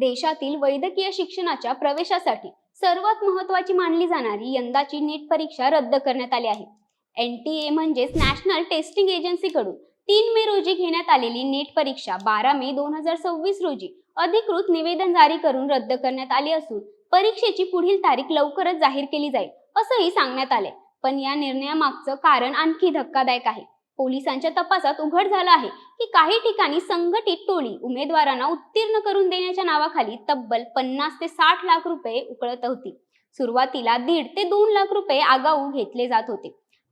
देशातील वैद्यकीय शिक्षणाच्या प्रवेशासाठी सर्वात महत्त्वाची मानली जाणारी यंदाची नीट परीक्षा रद्द करण्यात आली आहे. NTA म्हणजेच नॅशनल टेस्टिंग एजन्सी कडून 3 मे रोजी घेण्यात आलेली नीट परीक्षा 12 मे 2026 रोजी अधिकृत निवेदन जारी करून रद्द करण्यात आली असून परीक्षेची पुढील तारीख लवकरच जाहीर केली जाईल असंही सांगण्यात आले. पण या निर्णयामागचं कारण आणखी धक्कादायक आहे. पोलिसांच्या तपासात उघड झालं आहे की काही ठिकाणी संघटित टोळी उमेदवारांना उत्तीर्ण करून देण्याच्या नावाखाली तब्बल 50 ते 60 लाख रुपये उकळत होती. सुरुवातीला 1.5 ते 2 लाख रुपये आगाऊ घेतले जात होते.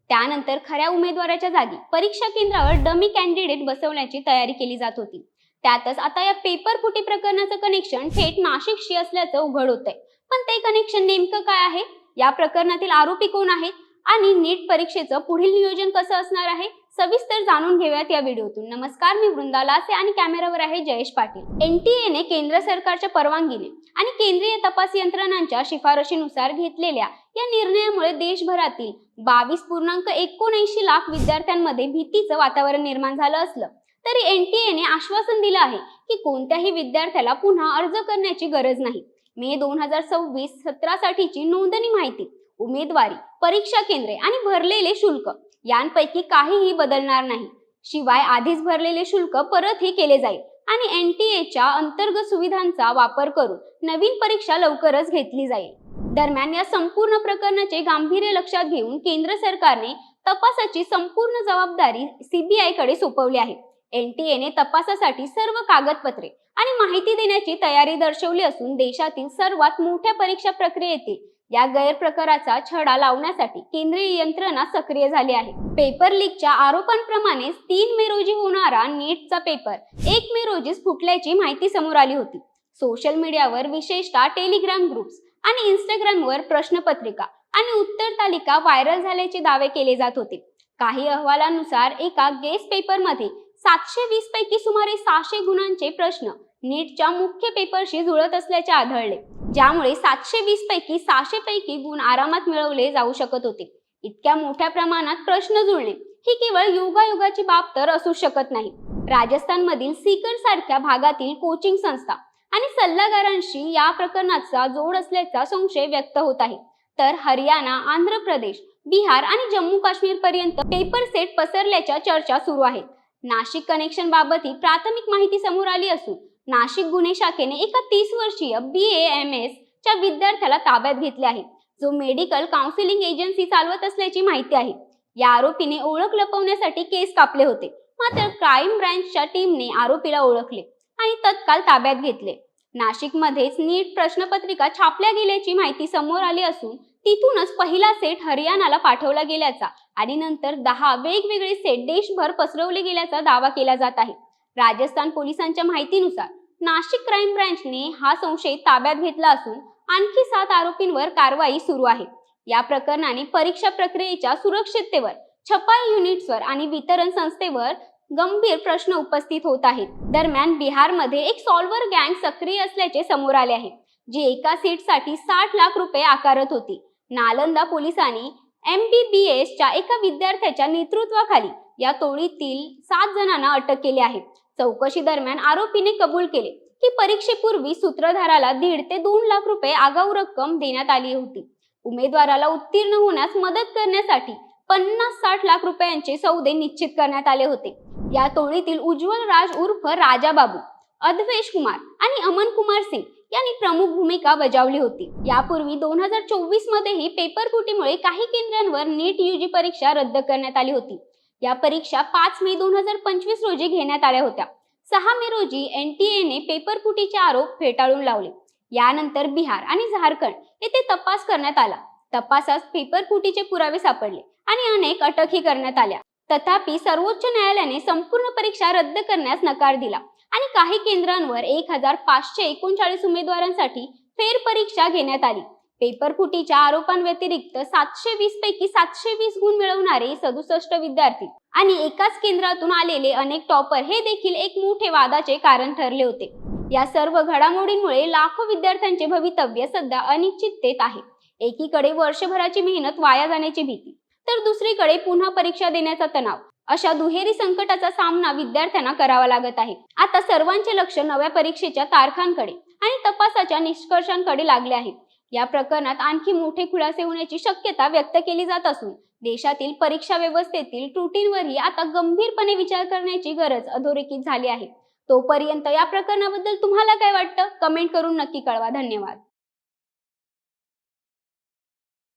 त्यानंतर खऱ्या उमेदवाराच्या जागी परीक्षा केंद्रावर डमी कॅन्डिडेट बसवण्याची तयारी केली जात होती. त्यातच आता या पेपर फुटी प्रकरणाचं कनेक्शन थेट नाशिकशी असल्याचं उघड होतंय. पण ते कनेक्शन नेमकं काय आहे? या प्रकरणातील आरोपी कोण आहेत आणि नीट परीक्षेचं पुढील नियोजन कसं असणार आहे, सविस्तर जाणून घेऊयात या व्हिडिओतून. नमस्कार, मी वृंदा लासे आणि कॅमेरावर आहे जयेश पाटील. NTA ने केंद्र सरकारच्या परवानगीने आणि केंद्रीय तपास यंत्रणांच्या शिफारशीनुसार घेतलेल्या या निर्णयामुळे देशभरातील 22.79 लाख विद्यार्थ्यांमध्ये भीतीचं वातावरण निर्माण झालं असलं तरी NTA ने आश्वासन दिलं आहे की कोणत्याही विद्यार्थ्याला पुन्हा अर्ज करण्याची गरज नाही. मे 2026-17 साठीची नोंदणी माहिती, उमेदवारी, परीक्षा केंद्रे आणि भरलेले शुल्क यांपैकी काहीही बदलणार नाही. शिवाय आधीच भरलेले शुल्क परतही केले जाईल आणि NTA अंतर्गत सुविधांचा वापर करून नवीन परीक्षा लवकरच घेतली जाईल. दरम्यान या संपूर्ण प्रकरणाचे गांभीर्य लक्षात घेऊन केंद्र सरकारने तपासाची संपूर्ण जबाबदारी CBI कडे सोपवली आहे. NTA ने तपासासाठी सर्व कागदपत्रे आणि माहिती देण्याची तयारी दर्शवली असून देशातील सर्वात मोठ्या परीक्षा प्रक्रियेतील या गैरप्रकाराचा छडा लावण्यासाठी केंद्रीय यंत्रणा सक्रिय झाली आहे. पेपर लीकच्या आरोपांप्रमाणेच 3 मे रोजी होणारा नीटचा पेपर 1 मे रोजीच फुटल्याची माहिती समोर आली होती. सोशल मीडियावर विशेषतः टेलिग्राम ग्रुप्स आणि इंस्टाग्रामवर प्रश्नपत्रिका आणि उत्तर तालिका व्हायरल झाल्याचे दावे केले जात होते. काही अहवालांनुसार एका गेस्ट पेपरमध्ये 720 पैकी सुमारे 600 गुणांचे प्रश्न नीटच्या मुख्य पेपरशी जुळत असल्याचे आढळले, ज्यामुळे 720 पैकी 600 पैकी गुण आरामात मिळवले जाऊ शकत होते. इतक्या मोठ्या प्रमाणात प्रश्न जुळणे ही केवळ योगायोगाची बाब तर असू शकत नाही. राजस्थानमधील सीकर सारख्या भागातील कोचिंग संस्था आणि सल्लागारांशी या प्रकरणाचा जोड असल्याचा संशय व्यक्त होत आहे. तर हरियाणा, आंध्र प्रदेश, बिहार आणि जम्मू काश्मीर पर्यंत पेपर सेट पसरल्याच्या चर्चा सुरू आहेत. नाशिक कनेक्शन बाबतही प्राथमिक माहिती समोर आली असून नाशिक गुन्हे शाखेने एका 30 वर्षीय BAMS च्या विद्यार्थ्याला ताब्यात घेतले आहे, जो मेडिकल काउन्सिलिंग एजन्सी चालवत असल्याची माहिती आहे. या आरोपीने ओळख लपवण्यासाठी केस कापले होते, मात्र क्राईम ब्रँचच्या टीमने आरोपीला ओळखले आणि तत्काळ ताब्यात घेतले. नाशिकमध्येच नीट प्रश्नपत्रिका छापल्या गेल्याची माहिती समोर आली असून तिथूनच पहिला सेट हरियाणाला पाठवला गेल्याचा आणि नंतर 10 वेगवेगळे सेट देशभर पसरवले गेल्याचा दावा केला जात आहे. राजस्थान पोलिसांच्या माहितीनुसार नाशिक क्राईम ब्रँचने हा संशय ताब्यात घेतला असून आणखी 7 आरोपींवर कारवाई सुरू आहे. या प्रकरणाने परीक्षा प्रक्रियेच्या सुरक्षिततेवर, छपाई युनिट्सवर आणि वितरण संस्थेवर गंभीर प्रश्न उपस्थित होत आहेत. दरम्यान बिहारमध्ये एक सॉल्व्हर गँग सक्रिय असल्याचे समोर आले आहे, जी एका सीटसाठी 60 लाख रुपये आकारत होती. नालंदा पोलिसांनी MBBS च्या एका विद्यार्थ्याच्या नेतृत्वाखाली या टोळीतील 7 जणांना अटक केली आहे. चौकशी दरम्यान आरोपीने कबूल केले की परीक्षेपूर्वी सूत्रधाराला 1.5 ते 2 लाख रुपये आगाऊ रक्कम देण्यात आली होती. उमेदवाराला उत्तीर्ण होण्यास मदत करण्यासाठी 50-60 लाख रुपयांचे सौदे निश्चित करण्यात आले होते. या टोळीतील उज्ज्वल राज उर्फ राजा बाबू, अद्वेश कुमार आणि अमन कुमार सिंग यांनी प्रमुख भूमिका बजावली होती. यापूर्वी 2024 मध्येही पेपर फुटीमुळे काही केंद्रांवर नीट UG परीक्षा रद्द करण्यात आली होती. या परीक्षा 5 मे 2025 रोजी घेण्यात आल्या होत्या. 6 मे रोजी NTA ने पेपर फुटीचे आरोप फेटाळून लावले. यानंतर बिहार आणि झारखंड येथे तपास करण्यात आला. तपासात पेपर फुटीचे पुरावे सापडले आणि अनेक अटकही करण्यात आल्या. तथापि सर्वोच्च न्यायालयाने संपूर्ण परीक्षा रद्द करण्यास नकार दिला आणि काही केंद्रांवर 1539 उमेदवारांसाठी फेरपरीक्षा घेण्यात आली. पेपर फुटीच्या आरोपांव्यतिरिक्त 720 पैकी 720 गुण मिळवणारे 67 विद्यार्थी आणि एकाच केंद्रातून आलेले अनेक टॉपर हे देखील एक मोठे वादाचे कारण ठरले होते. या सर्व घडामोडींमुळे लाखो विद्यार्थ्यांचे भवितव्य सध्या अनिश्चिततेत आहे. एकीकडे वर्षभराची मेहनत वाया जाण्याची भीती, तर दुसरीकडे पुन्हा परीक्षा देण्याचा तणाव, अशा दुहेरी संकटाचा सामना विद्यार्थ्यांना करावा लागत आहे. आता सर्वांचे लक्ष नव्या परीक्षेच्या तारखांकडे आणि तपासाच्या निष्कर्षांकडे लागले आहे. या प्रकरणात आणखी मोठे खुलासे होण्याची शक्यता व्यक्त केली जात असून देशातील परीक्षा व्यवस्थेतील त्रुटींवरही आता गंभीरपणे विचार करण्याची गरज अधोरेखित झाली आहे. तोपर्यंत या प्रकरणाबद्दल तुम्हाला काय वाटतं? कमेंट करून नक्की कळवा. धन्यवाद.